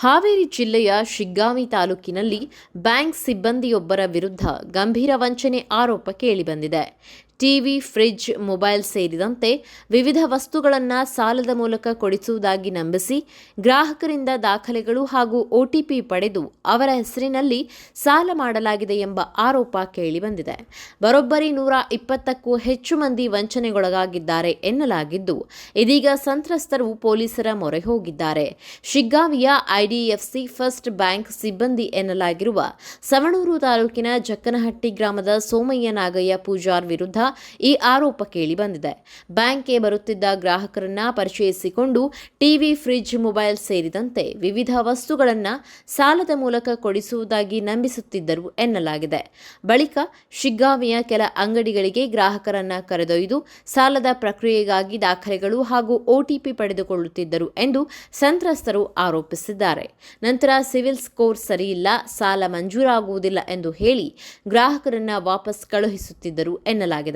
ಹಾವೇರಿ ಜಿಲ್ಲೆಯ ಶಿಗ್ಗಾಂವಿ ತಾಲೂಕಿನಲ್ಲಿ ಬ್ಯಾಂಕ್ ಸಿಬ್ಬಂದಿಯೊಬ್ಬರ ವಿರುದ್ಧ ಗಂಭೀರ ವಂಚನೆ ಆರೋಪ ಕೇಳಿಬಂದಿದೆ. ಟಿವಿ, ಫ್ರಿಡ್ಜ್, ಮೊಬೈಲ್ ಸೇರಿದಂತೆ ವಿವಿಧ ವಸ್ತುಗಳನ್ನು ಸಾಲದ ಮೂಲಕ ಕೊಡಿಸುವುದಾಗಿ ನಂಬಿಸಿ ಗ್ರಾಹಕರಿಂದ ದಾಖಲೆಗಳು ಹಾಗೂ ಒಟಿಪಿ ಪಡೆದು ಅವರ ಹೆಸರಿನಲ್ಲಿ ಸಾಲ ಮಾಡಲಾಗಿದೆ ಎಂಬ ಆರೋಪ ಕೇಳಿಬಂದಿದೆ. ಬರೋಬ್ಬರಿ 120ಕ್ಕೂ ಹೆಚ್ಚು ಮಂದಿ ವಂಚನೆಗೊಳಗಾಗಿದ್ದಾರೆ ಎನ್ನಲಾಗಿದ್ದು, ಇದೀಗ ಸಂತ್ರಸ್ತರು ಪೊಲೀಸರ ಮೊರೆ ಹೋಗಿದ್ದಾರೆ. ಶಿಗ್ಗಾಂವಿಯ ಐಡಿಎಫ್ಸಿ ಫಸ್ಟ್ ಬ್ಯಾಂಕ್ ಸಿಬ್ಬಂದಿ ಎನ್ನಲಾಗಿರುವ ಸವಣೂರು ತಾಲೂಕಿನ ಜಕ್ಕನಹಟ್ಟಿ ಗ್ರಾಮದ ಸೋಮಯ್ಯ ನಾಗಯ್ಯ ಪೂಜಾರ್ ವಿರುದ್ಧ ಈ ಆರೋಪ ಕೇಳಿಬಂದಿದೆ. ಬ್ಯಾಂಕ್ಗೆ ಬರುತ್ತಿದ್ದ ಗ್ರಾಹಕರನ್ನ ಪರಿಚಯಿಸಿಕೊಂಡು ಟಿವಿ, ಫ್ರಿಡ್ಜ್, ಮೊಬೈಲ್ ಸೇರಿದಂತೆ ವಿವಿಧ ವಸ್ತುಗಳನ್ನು ಸಾಲದ ಮೂಲಕ ಕೊಡಿಸುವುದಾಗಿ ನಂಬಿಸುತ್ತಿದ್ದರು ಎನ್ನಲಾಗಿದೆ. ಬಳಿಕ ಶಿಗ್ಗಾಂವಿಯ ಕೆಲ ಅಂಗಡಿಗಳಿಗೆ ಗ್ರಾಹಕರನ್ನ ಕರೆದೊಯ್ದು ಸಾಲದ ಪ್ರಕ್ರಿಯೆಗಾಗಿ ದಾಖಲೆಗಳು ಹಾಗೂ ಒಟಿಪಿ ಪಡೆದುಕೊಳ್ಳುತ್ತಿದ್ದರು ಎಂದು ಸಂತ್ರಸ್ತರು ಆರೋಪಿಸಿದ್ದಾರೆ. ನಂತರ ಸಿವಿಲ್ ಸ್ಕೋರ್ ಸರಿಯಿಲ್ಲ, ಸಾಲ ಮಂಜೂರಾಗುವುದಿಲ್ಲ ಎಂದು ಹೇಳಿ ಗ್ರಾಹಕರನ್ನ ವಾಪಸ್ ಕಳುಹಿಸುತ್ತಿದ್ದರು ಎನ್ನಲಾಗಿದೆ.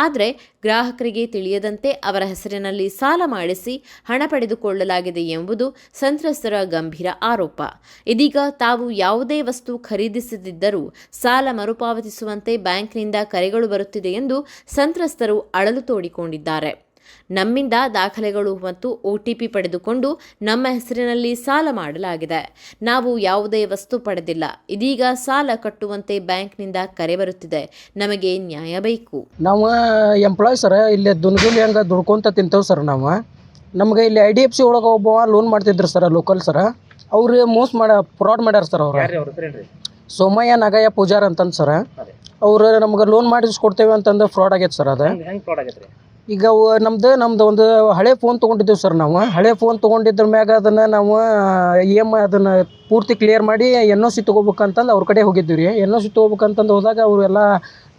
ಆದರೆ ಗ್ರಾಹಕರಿಗೆ ತಿಳಿಯದಂತೆ ಅವರ ಹೆಸರಿನಲ್ಲಿ ಸಾಲ ಮಾಡಿಸಿ ಹಣ ಪಡೆದುಕೊಳ್ಳಲಾಗಿದೆ ಎಂಬುದು ಸಂತ್ರಸ್ತರ ಗಂಭೀರ ಆರೋಪ. ಇದೀಗ ತಾವು ಯಾವುದೇ ವಸ್ತು ಖರೀದಿಸದಿದ್ದರೂ ಸಾಲ ಮರುಪಾವತಿಸುವಂತೆ ಬ್ಯಾಂಕ್ನಿಂದ ಕರೆಗಳು ಬರುತ್ತಿದೆ ಎಂದು ಸಂತ್ರಸ್ತರು ಅಳಲು ತೋಡಿಕೊಂಡಿದ್ದಾರೆ. ನಮ್ಮಿಂದ ದಾಖಲೆಗಳು ಮತ್ತು ಒಟಿಪಿ ಪಡೆದುಕೊಂಡು ನಮ್ಮ ಹೆಸರಿನಲ್ಲಿ ಸಾಲ ಮಾಡಲಾಗಿದೆ. ನಾವು ಯಾವುದೇ ವಸ್ತು ಪಡೆದಿಲ್ಲ. ಇದೀಗ ಸಾಲ ಕಟ್ಟುವಂತೆ ಬ್ಯಾಂಕ್ನಿಂದ ಕರೆ ಬರುತ್ತಿದೆ. ನಮಗೆ ನ್ಯಾಯ ಬೇಕು. ನಾವು ಎಂಪ್ಲಾಯ್ ಸರ್, ಇಲ್ಲಿ ದುನ್ಗುಲಿ ಹಂಗೆ ದುಡ್ಕೊಂತ ತಿಂತೇವೆ ಸರ್. ನಮ್ಗೆ ಇಲ್ಲಿ IDFC ಒಳಗೆ ಒಬ್ಬ ಲೋನ್ ಮಾಡ್ತಿದ್ರು ಸರ್, ಲೋಕಲ್ ಸರ್. ಅವ್ರು ಫ್ರಾಡ್ ಮಾಡ್ಯಾರ ಸರ್. ಸೋಮಯ್ಯ ನಾಗಯ್ಯ ಪೂಜಾರ್ ಅಂತಂದು ಸರ್. ಅವ್ರು ನಮ್ಗೆ ಲೋನ್ ಮಾಡಿಸ್ಕೊಡ್ತೇವೆ ಅಂತಂದು ಫ್ರಾಡ್ ಆಗೈತೆ ಸರ್. ಅದು ಈಗ ನಮ್ದು ಒಂದು ಹಳೆ ಫೋನ್ ತೊಗೊಂಡಿದ್ದೇವೆ ಸರ್. ನಾವು ಹಳೆ ಫೋನ್ ತೊಗೊಂಡಿದ್ರ ಮ್ಯಾಗ ಅದನ್ನು ನಾವು EMI ಅದನ್ನು ಪೂರ್ತಿ ಕ್ಲಿಯರ್ ಮಾಡಿ NOC ತೊಗೋಬೇಕಂತಂದು ಅವ್ರ ಕಡೆ ಹೋಗಿದ್ದೀವಿ ರೀ. NOC ತೊಗೋಬೇಕಂತಂದು ಹೋದಾಗ ಅವರೆಲ್ಲ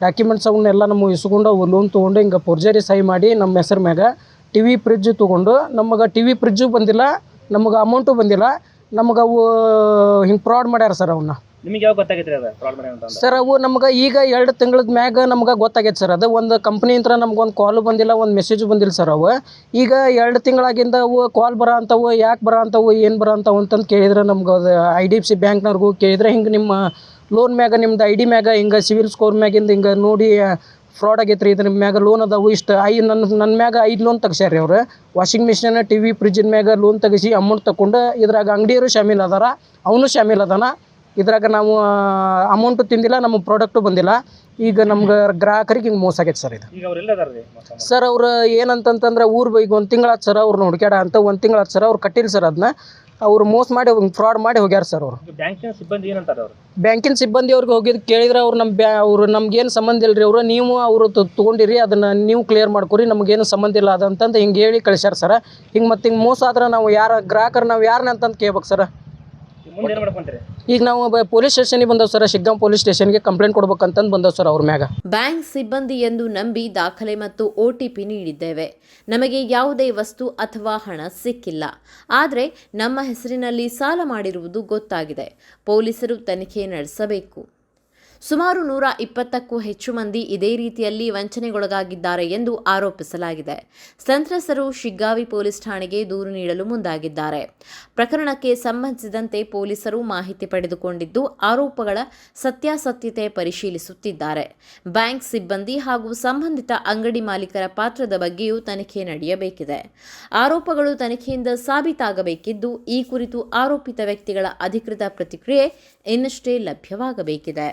ಡಾಕ್ಯುಮೆಂಟ್ಸ್ ಅವನ್ನೆಲ್ಲ ನಮಗೆ ಇಸ್ಕೊಂಡು ಅವು ಲೋನ್ ತೊಗೊಂಡು ಹಿಂಗೆ ಫೋರ್ಜರಿ ಸಹಿ ಮಾಡಿ ನಮ್ಮ ಹೆಸರು ಮ್ಯಾಗ TV, ಫ್ರಿಡ್ಜ್ ತೊಗೊಂಡು ನಮಗೆ TV, ಫ್ರಿಡ್ಜು ಬಂದಿಲ್ಲ, ನಮಗೆ ಅಮೌಂಟು ಬಂದಿಲ್ಲ. ನಮಗೆ ಅವು ಹಿಂಗೆ ಫ್ರಾಡ್ ಮಾಡ್ಯಾರ ಸರ್. ಅವನ್ನ ನಿಮಗೆ ಯಾವಾಗ ಗೊತ್ತಾಗೈತ್ರಿ ಅದು ಫ್ರಾಡ್ ಮಾಡ್ಯಾರ ಅಂತ? ಸರ್ ಅವು ನಮ್ಗೆ ಈಗ 2 ತಿಂಗಳ ಮ್ಯಾಗ ನಮ್ಗೆ ಗೊತ್ತಾಗೈತೆ ಸರ್. ಅದು ಒಂದು ಕಂಪ್ನಿಯಿಂದ ನಮ್ಗೊಂದು ಕಾಲು ಬಂದಿಲ್ಲ, ಒಂದು ಮೆಸೇಜು ಬಂದಿಲ್ಲ ಸರ್. ಅವು ಈಗ 2 ತಿಂಗಳಾಗಿಂದ ಅವು ಕಾಲ್ ಬರೋ ಅಂಥವು, ಯಾಕೆ ಬರೋ ಅಂಥವು, ಏನು ಬರೋ ಅಂಥವು ಅಂತಂದು ಕೇಳಿದ್ರೆ ನಮ್ಗೆ ಅದು IDFC ಬ್ಯಾಂಕ್ನವ್ರಿಗೂ ಕೇಳಿದ್ರೆ ಹಿಂಗೆ ನಿಮ್ಮ ಲೋನ್ ಮ್ಯಾಗ ನಿಮ್ದು ID ಮ್ಯಾಗ ಹಿಂಗೆ ಸಿವಿಲ್ ಸ್ಕೋರ್ ಮ್ಯಾಗಿಂದ ಹಿಂಗೆ ನೋಡಿ ಫ್ರಾಡ್ ಆಗೈತೆ ರೀ, ಇದ್ರ ಮ್ಯಾಗ ಲೋನ್ ಅದಾವು ಇಷ್ಟು ನನ್ನ ಮ್ಯಾಗ 5 ಲೋನ್ ತೆಗ್ಸ್ಯಾರ ಅವ್ರು. ವಾಷಿಂಗ್ ಮಿಷಿನ್, TV, ಫ್ರಿಡ್ಜಿನ ಮ್ಯಾಗ ಲೋನ್ ತೆಗಿಸಿ ಅಮೌಂಟ್ ತಗೊಂಡು ಇದ್ರಾಗ ಅಂಗಡಿಯವರು ಶಾಮೀಲ್ ಅದಾರ, ಅವನು ಶಾಮೀಲ್ ಅದಾನ. ಇದ್ರಾಗ ನಾವು ಅಮೌಂಟು ತಿಂದಿಲ್ಲ, ನಮ್ಮ ಪ್ರಾಡಕ್ಟು ಬಂದಿಲ್ಲ. ಈಗ ನಮ್ಗೆ ಗ್ರಾಹಕರಿಗೆ ಹಿಂಗೆ ಮೋಸ ಆಗೈತೆ ಸರ್. ಇದು ಸರ್ ಅವ್ರು ಏನಂತಂತಂದ್ರೆ ಈಗ 1 ತಿಂಗಳಾಯ್ತು ಸರ್ ಅವ್ರನ್ನ ಹುಡುಕ್ಯಾಡ ಅಂತ. 1 ತಿಂಗಳಾಯ್ತು ಸರ್ ಅವ್ರು ಕಟ್ಟಿಲ್ಲ ಸರ್. ಅದನ್ನ ಅವ್ರು ಮೋಸ ಮಾಡಿ ಫ್ರಾಡ್ ಮಾಡಿ ಹೋಗ್ಯಾರ ಸರ್. ಅವರು ಬ್ಯಾಂಕಿನ ಸಿಬ್ಬಂದಿ ಏನಂತಾರೆ? ಅವರು ಬ್ಯಾಂಕಿನ ಸಿಬ್ಬಂದಿ ಅವ್ರಿಗೆ ಹೋಗಿದ್ದು ಕೇಳಿದ್ರೆ ಅವ್ರು ಅವ್ರು ನಮ್ಗೇನು ಸಂಬಂಧ ಇಲ್ಲ ರೀ, ಅವರು ನೀವು ಅವರು ತೊಗೊಂಡಿರಿ, ಅದನ್ನು ನೀವು ಕ್ಲಿಯರ್ ಮಾಡ್ಕೊರಿ, ನಮಗೇನು ಸಂಬಂಧ ಇಲ್ಲ ಅದಂತಂದು ಹಿಂಗೆ ಹೇಳಿ ಕಳಿಸ್ಯಾರ ಸರ್. ಹಿಂಗೆ ಮತ್ತೆ ಹಿಂಗೆ ಮೋಸ ಆದ್ರೆ ನಾವು ಗ್ರಾಹಕರು ನಾವು ಯಾರನ್ನ ಅಂತಂದು ಕೇಳ್ಬೇಕು ಸರ್. ಈಗ ನಾವು ಪೊಲೀಸ್ ಸ್ಟೇಷನ್ಗೆ ಬಂದವು ಸರ್. ಶಿಗ್ಗಾಂವ್ ಪೊಲೀಸ್ ಸ್ಟೇಷನ್ಗೆ ಕಂಪ್ಲೇಂಟ್ ಕೊಡ್ಬೇಕಂತಂದು ಬಂದವು ಸರ್ ಅವ್ರ ಮ್ಯಾಗ. ಬ್ಯಾಂಕ್ ಸಿಬ್ಬಂದಿ ಎಂದು ನಂಬಿ ದಾಖಲೆ ಮತ್ತು ಒಟಿಪಿ ನೀಡಿದ್ದೇವೆ. ನಮಗೆ ಯಾವುದೇ ವಸ್ತು ಅಥವಾ ಹಣ ಸಿಕ್ಕಿಲ್ಲ. ಆದರೆ ನಮ್ಮ ಹೆಸರಿನಲ್ಲಿ ಸಾಲ ಮಾಡಿರುವುದು ಗೊತ್ತಾಗಿದೆ. ಪೊಲೀಸರು ತನಿಖೆ ನಡೆಸಬೇಕು. ಸುಮಾರು 120ಕ್ಕೂ ಹೆಚ್ಚು ಮಂದಿ ಇದೇ ರೀತಿಯಲ್ಲಿ ವಂಚನೆಗೊಳಗಾಗಿದ್ದಾರೆ ಎಂದು ಆರೋಪಿಸಲಾಗಿದೆ. ಸಂತ್ರಸ್ತರು ಶಿಗ್ಗಾಂವಿ ಪೊಲೀಸ್ ಠಾಣೆಗೆ ದೂರು ನೀಡಲು ಮುಂದಾಗಿದ್ದಾರೆ. ಪ್ರಕರಣಕ್ಕೆ ಸಂಬಂಧಿಸಿದಂತೆ ಪೊಲೀಸರು ಮಾಹಿತಿ ಪಡೆದುಕೊಂಡಿದ್ದು ಆರೋಪಗಳ ಸತ್ಯಾಸತ್ಯತೆ ಪರಿಶೀಲಿಸುತ್ತಿದ್ದಾರೆ. ಬ್ಯಾಂಕ್ ಸಿಬ್ಬಂದಿ ಹಾಗೂ ಸಂಬಂಧಿತ ಅಂಗಡಿ ಮಾಲೀಕರ ಪಾತ್ರದ ಬಗ್ಗೆಯೂ ತನಿಖೆ ನಡೆಯಬೇಕಿದೆ. ಆರೋಪಗಳು ತನಿಖೆಯಿಂದ ಸಾಬೀತಾಗಬೇಕಿದ್ದು, ಈ ಕುರಿತು ಆರೋಪಿತ ವ್ಯಕ್ತಿಗಳ ಅಧಿಕೃತ ಪ್ರತಿಕ್ರಿಯೆ ಇನ್ನಷ್ಟೇ ಲಭ್ಯವಾಗಬೇಕಿದೆ.